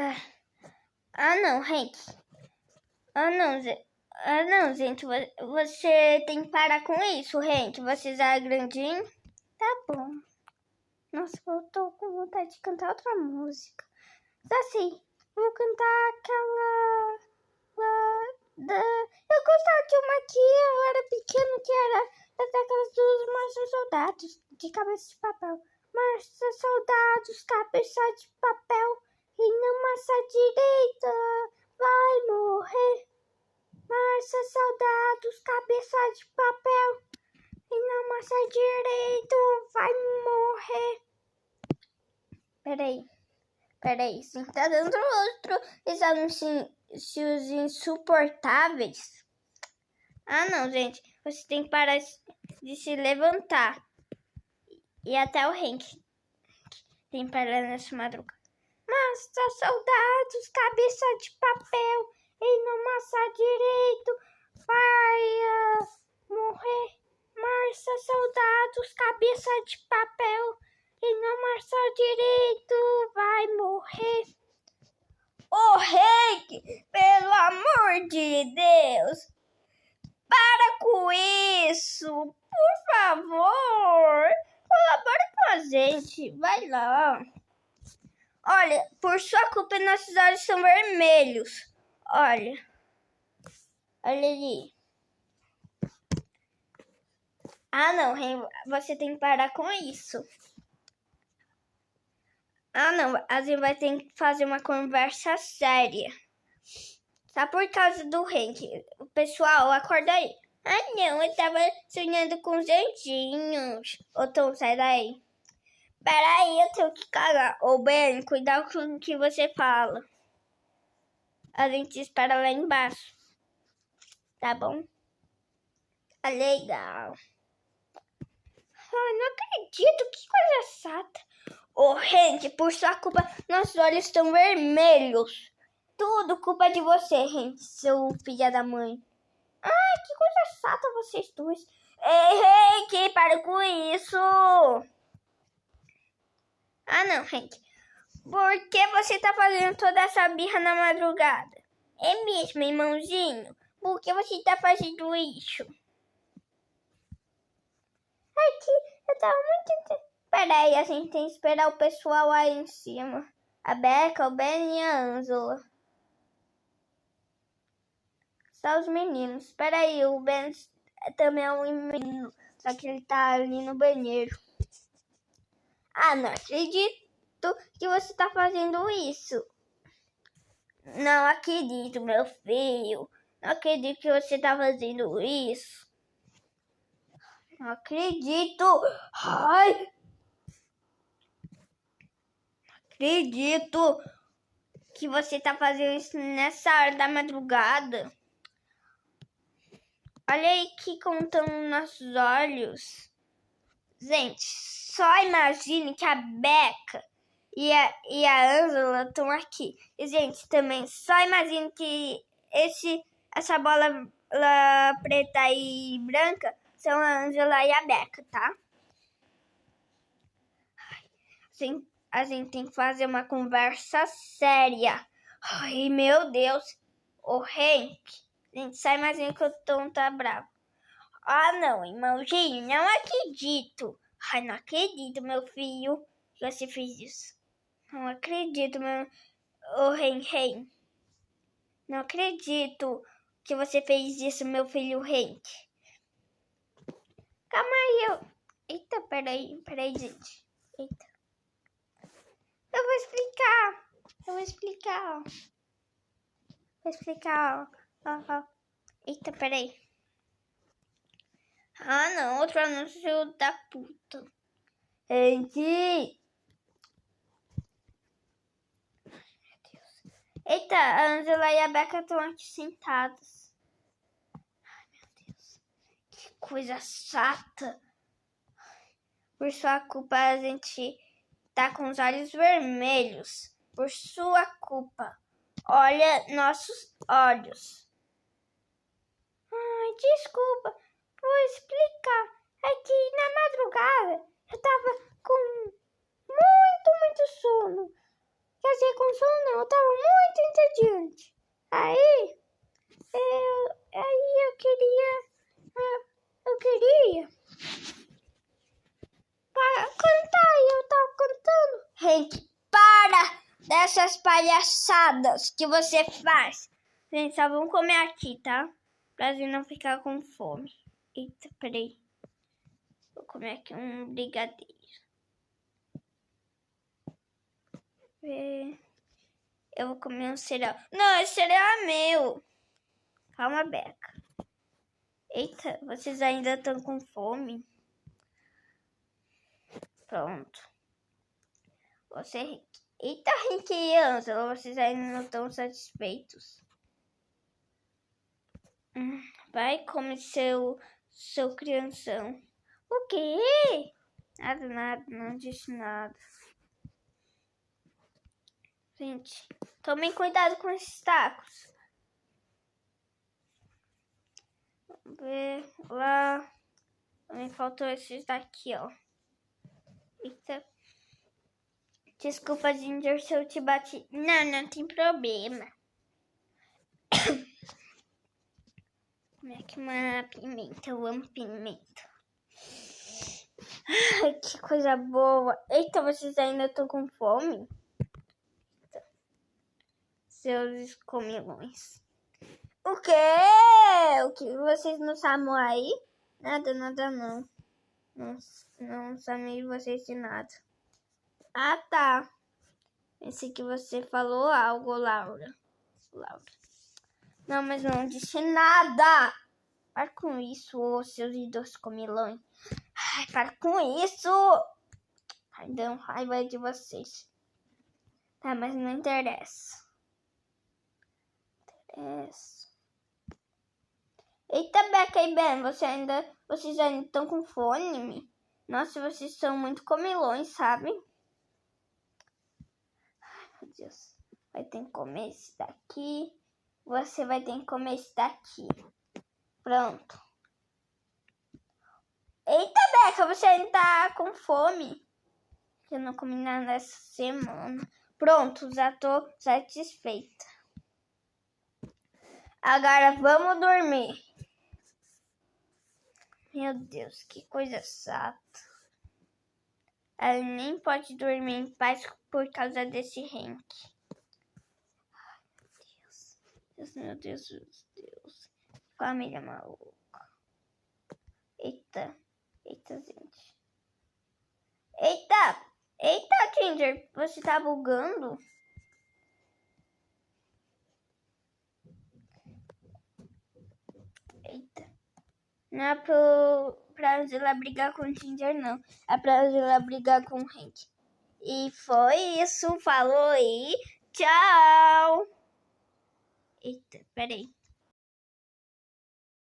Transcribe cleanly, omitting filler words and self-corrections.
Ah, não, Hank. Não, gente. Você tem que parar com isso, Hank. Você já é grandinho. Tá bom. Nossa, eu tô com vontade de cantar outra música. Assim, vou cantar aquela... Eu gostava de uma que eu era pequeno, que era daquelas dos Marcha Soldados, de cabeça de papel. Marcha Soldados, cabeça de papel, e na massa direita vai morrer. Marcha Soldados, cabeça de papel, e na massa direita vai morrer. Peraí, sim, tá dando outro anúncios insuportáveis. Não, gente, você tem que parar de se levantar. E até o Hank tem que parar nessa madrugada. Massa soldados, cabeça de papel, e no massa direito vai morrer. Massa soldados, cabeça de papel, e no massa direito vai morrer. Ô Hank, pelo amor de Deus, para com isso, por favor. Colabora com a gente, vai lá. Olha, por sua culpa nossos olhos são vermelhos. Olha ali. Não, Hank, você tem que parar com isso. Não, a gente vai ter que fazer uma conversa séria. Só por causa do Hank. Pessoal, acorda aí. Não, eu tava sonhando com os anjinhos. Ô Tom, sai daí. Peraí, eu tenho que calar. Ô Ben, cuidado com o que você fala. A gente espera lá embaixo. Tá bom? Legal. Não acredito, que coisa chata. Ô Hank, por sua culpa, nossos olhos estão vermelhos. Tudo culpa de você, Hank, seu filho da mãe. Que coisa chata vocês dois. Ei, Hank, para com isso. Não, Hank. Por que você tá fazendo toda essa birra na madrugada? É mesmo, irmãozinho? Por que você tá fazendo isso? Que eu tava muito... Peraí, a gente tem que esperar o pessoal aí em cima. A Becca, o Ben e a Ângela. Só os meninos. Peraí, o Ben também é um menino. Só que ele tá ali no banheiro. Não acredito que você tá fazendo isso. Não acredito, meu filho. Não acredito que você tá fazendo isso. Não acredito. Ai! Não acredito que você tá fazendo isso nessa hora da madrugada. Olha aí que contão nossos olhos. Gente, só imagine que a Becca e a Ângela estão aqui. E, gente, também só imagine que essa bola preta e branca são a Ângela e a Becca, tá? A gente tem que fazer uma conversa séria. Ai, meu Deus. Ô, Hank, gente, só imagina que o Tom tá bravo. Não, irmãozinho, não acredito. Não acredito, meu filho, que você fez isso. Não acredito, meu... Ô, Hank. Não acredito que você fez isso, meu filho Hank. Calma aí, Eita, peraí, gente. Eita. Eu vou explicar. Ó. Eita, peraí. Não, outro anúncio da puta. Gente! Eita, a Ângela e a Becca estão aqui sentadas. Ai, meu Deus. Que coisa chata. Por sua culpa, a gente tá com os olhos vermelhos. Por sua culpa. Olha nossos olhos. Ai, desculpa. Vou explicar. É que na madrugada eu tava com muito sono. Quer dizer, com sono não, eu tava muito entediante. Aí eu queria cantar e eu tava cantando. Gente, para dessas palhaçadas que você faz. Gente, só vamos comer aqui, tá? Pra gente não ficar com fome. Eita, peraí. Vou comer aqui um brigadeiro. Eu vou comer um cereal. Não, esse cereal é meu. Calma, Beca. Eita, vocês ainda estão com fome? Pronto. Eita, criança, vocês ainda não estão satisfeitos? Vai comer seu crianção. O quê? Nada, não disse nada. Gente, tomem cuidado com esses tacos. Vamos ver lá. Me faltou esses daqui, ó. Eita. Desculpa, Ginger, se eu te bati. Não tem problema. Como é que uma pimenta? Eu amo pimenta. Ai, que coisa boa. Eita, vocês ainda estão com fome? Eita. Seus comilões. O quê? O que vocês não sabem aí? Nada não. Não sabem vocês de nada. Ah, tá. Pensei que você falou algo, Laura. Não, mas não disse nada. Para com isso, ô, seus idosos comilões. Ai, para com isso. Ai, dando raiva de vocês. Tá, mas não interessa. Eita, Beca e Ben, vocês ainda estão com fome? Nossa, vocês são muito comilões, sabe? Ai, meu Deus. Vai ter que comer esse daqui. Você vai ter que comer esse daqui. Pronto. Eita, Beca, você ainda tá com fome. Eu não comi nada essa semana. Pronto, já tô satisfeita. Agora vamos dormir. Meu Deus, que coisa chata. Ela nem pode dormir em paz por causa desse Hank. Ai, meu Deus. Família maluca. Eita, gente. Eita, Ginger, você tá bugando? Eita. Não é pra Zila brigar com o Ginger, não. É pra Zila brigar com o Hank. E foi isso. Falou e tchau. Eita, peraí.